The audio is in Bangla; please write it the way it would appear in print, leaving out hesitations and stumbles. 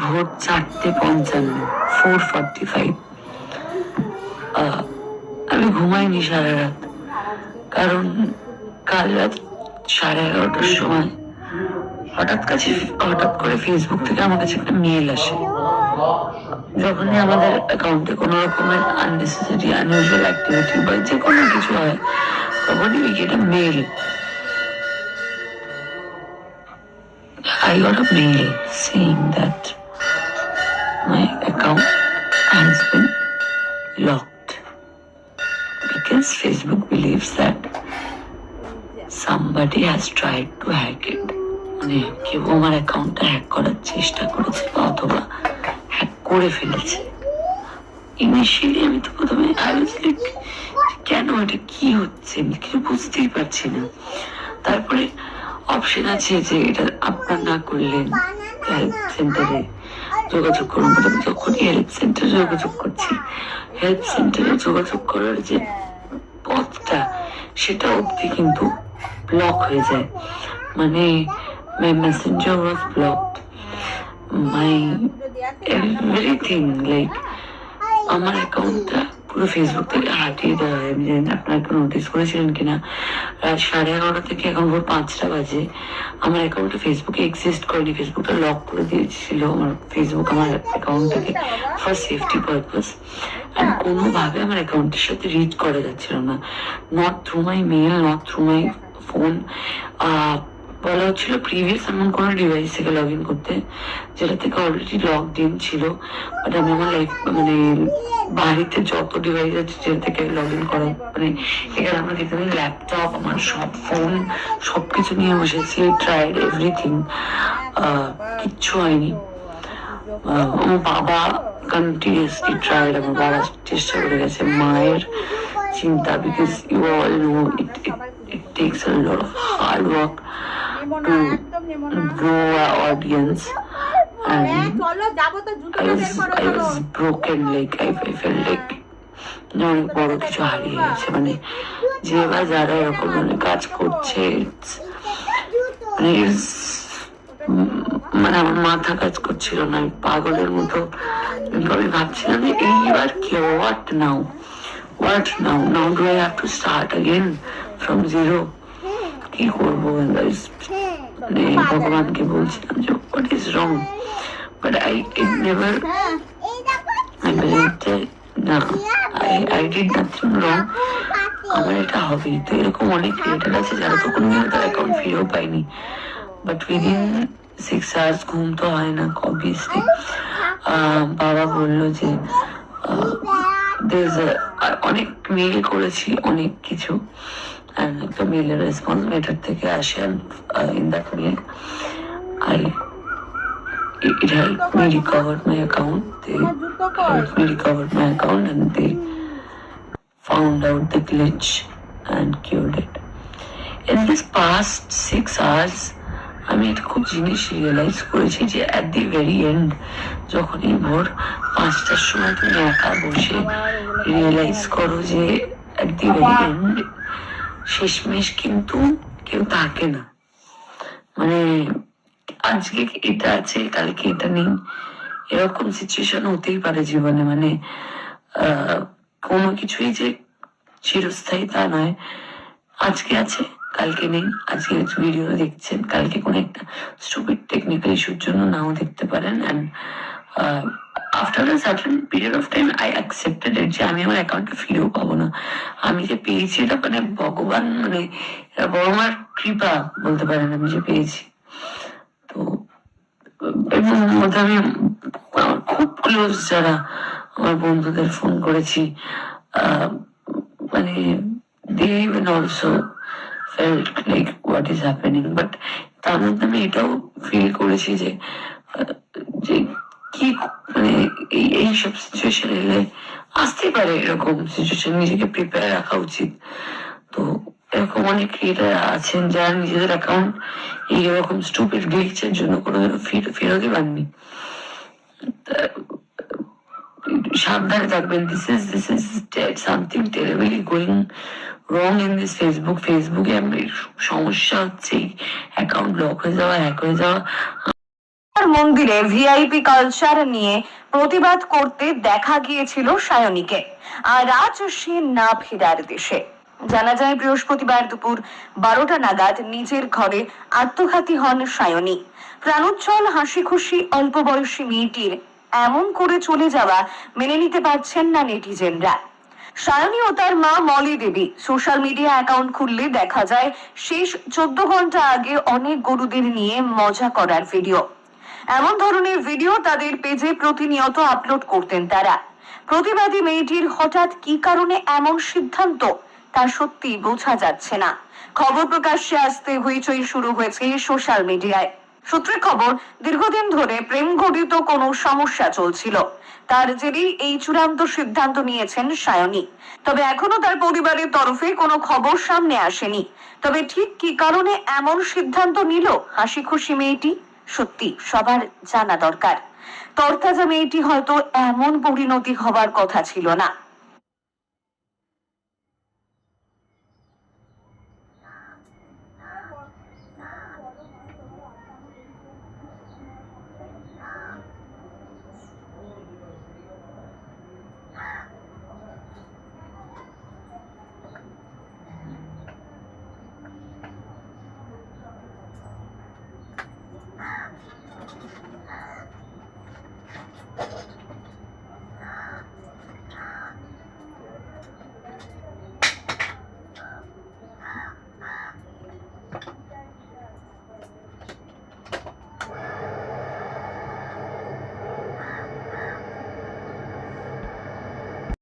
ভোর 4:55, 4:45। আমি ঘুমাইনি সারা রাত, কারণ কাল রাত 11:30টার সময় হঠাৎ করে ফেসবুক থেকে আমার কাছে একটা মেল আসে। যখনই আমাদের অ্যাকাউন্টে কোনো রকমের আননেসেসারি আনইউজুয়াল অ্যাক্টিভিটি বা যে কোনো কিছু হয়, তখনই we get a mail. I got a mail saying that my account has been locked because Facebook believes that somebody has tried to hack it. মানে কেউ আমার অ্যাকাউন্টটা হ্যাক করার চেষ্টা করেছে বা অথবা হ্যাক করে ফেলেছে। ইনিশিয়ালি আমি তো প্রথমে কেন এটা কি হচ্ছে আমি কিছু বুঝতেই পারছি না। তারপরে অপশন আছে যে এটা আপনার না করলেন হেল্প সেন্টারে যোগাযোগ করুন। আমি যখনই হেল্প সেন্টারে যোগাযোগ করছি, হেল্প সেন্টারে যোগাযোগ করার যে পথটা সেটা অবধি কিন্তু ব্লক হয়ে যায়। মানে my messenger was blocked, my everything, like আমার অ্যাকাউন্টটা পুরো ফেসবুক থেকে হাটিয়ে দেওয়া হয়। আমি জানি না আপনারা একটু নোটিস করেছিলেন কিনা, রাত 11:30 থেকে এখন ভোর 5টা বাজে আমার অ্যাকাউন্টে ফেসবুকে এক্সিস্ট করেনি। ফেসবুকটা লক করে দিয়েছিল আমার ফেসবুক আমার অ্যাকাউন্টটাকে ফর সেফটি পারপাস। আর কোনোভাবে আমার অ্যাকাউন্টের সাথে রিচ করা যাচ্ছিল না, not through my mail, not through my phone. বলা হচ্ছিল প্রিভিয়াস এমন কোনো ডিভাইস থেকে লগ ইন করতে যেটা থেকে অলরেডি লগড ইন ছিল। বাট আমি আমার লাইফ মানে বাড়িতে যত ডিভাইস আছে যেটা থেকে লগ ইন করা, মানে এখানে আমরা দেখতে পাই ল্যাপটপ, আমার সব ফোন, সব কিছু নিয়ে বসেছি, ট্রাইড এভরিথিং, কিচ্ছু হয়নি। আমার বাবা কন্টিনিউসলি ট্রাইড, আমার বাবা চেষ্টা করে গেছে। মায়ের চিন্তা, because you all know it takes a lot of hard work to grow our audience, and I was broken, like I felt like অনেক বড় কিছু হারিয়ে গেছে। মানে যে বা যারা এরকম মানে কাজ করছে, মানে আমার মাথা কাজ করছিল না, আমি পাগলের মতো আমি ভাবছিলাম যে এইবার কি, what now do I have to start again from zero, কি করবো? মানে ভগবানকে বলছিলাম যে what is wrong, but I never না, আই ডিড নাথিং রং, আমার এটা হবে। তো এরকম অনেক ক্রিয়েটার আছে যারা তো কোনোদিনও তার অ্যাকাউন্ট ফিরেও পায়নি, বাট উইদিন 6 hours ঘুম তো হয় না অবভিয়াসলি। বাবা বললো যে অনেক মেল করেছি, অনেক কিছু, একটা মেলের রেসপন্স মেটার থেকে আসে। In that mail it helped me recover my account. They helped me recover my account and they found out the glitch and cured it. In this past 6 hours আমি একটা খুব জিনিস রিয়েলাইজ করেছি যে অ্যাট দি ভেরি এন্ড, যখনই ভোর 5টার সময় তুমি একা বসে রিয়েলাইজ করো যে অ্যাট দি ভেরি এন্ড শেষমেশ কিন্তু কেউ থাকে না। মানে আজকে এটা আছে কালকে এটা নেই, এরকম সিচুয়েশন হতেই পারে জীবনে। মানে কোনো কিছুই যে চিরস্থায়ী তা নয়, আজকে আছে কালকে নেই। আজকে ভিডিও দেখছেন, কালকে কোনো একটা স্টুপিড টেকনিক্যাল ইস্যুর জন্য নাও দেখতে পারেন। And after a certain period of time I accepted ইট যে আমি আমার অ্যাকাউন্টে ফিরেও পাবো না। আমি যে পেয়েছি এটা মানে ভগবান, মানে বড় মার কৃপা বলতে পারেন আমি যে পেয়েছি। তো এবং মধ্যে আমি আমার খুব ক্লোজ যারা আমার বন্ধুদের ফোন করেছি, মানে they even also felt like what is happening, but তার মধ্যে আমি এটাও ফিল করেছি যে কি মানে এইসব সিচুয়েশন এলে আসতে পারে, এরকম সিচুয়েশন নিজেকে প্রিপেয়ার রাখা উচিত। তো এরকম অনেক ক্রিয়েটার আছেন যারা নিজেদের অ্যাকাউন্ট এইরকম স্টুপিড গ্লিচের জন্য কোনোদিনও ফেরতই পাননি। সাবধানে থাকবেন। This is something terribly going wrong in this ফেসবুকে সমস্যা হচ্ছে অ্যাকাউন্ট ব্লক হয়ে যাওয়া, হ্যাক হয়ে যাওয়া। মন্দিরে ভিআইপি কালচার নিয়ে প্রতিবাদ করতে দেখা গিয়েছিল সায়নীকে, আর আজ সে না ফেরার দেশে। জানা যায় বৃহস্পতিবার দুপুর 12টা নাগাদ নিজের ঘরে আত্মঘাতী হন সায়নী। প্রাণোচ্ছল হাসি খুশি অল্প বয়সী মেয়েটির এমন করে চলে যাওয়া মেনে নিতে পারছেন না নেটিজেনরা। সায়নী ও তার মা মলি দেবী সোশ্যাল মিডিয়া অ্যাকাউন্ট খুললে দেখা যায় শেষ 14 ঘন্টা আগে অনেক গরুদের নিয়ে মজা করার ভিডিও। এমন ধরনের ভিডিও তাদের পেজে প্রতিনিয়ত আপলোড করতেন তারা। প্রতিবাদী মেয়েটির হঠাৎ কি কারণে এমন সিদ্ধান্ত তা সত্যি বোঝা যাচ্ছে না। খবর প্রকাশ্যে আসতে হইচই শুরু হয়েছে সোশ্যাল মিডিয়ায়। সূত্রে খবর, দীর্ঘদিন ধরে প্রেম ঘটিত কোনো সমস্যা চলছিল, তার জেরেই এই চূড়ান্ত সিদ্ধান্ত নিয়েছেন সায়নী। তবে এখনো তার পরিবারের তরফে কোনো খবর সামনে আসেনি। তবে ঠিক কি কারণে এমন সিদ্ধান্ত নিল হাসি খুশি মেয়েটি, সত্যি সবার জানা দরকার। তরতাজা মেয়েটি হয়তো এমন পরিণতি হবার কথা ছিল না।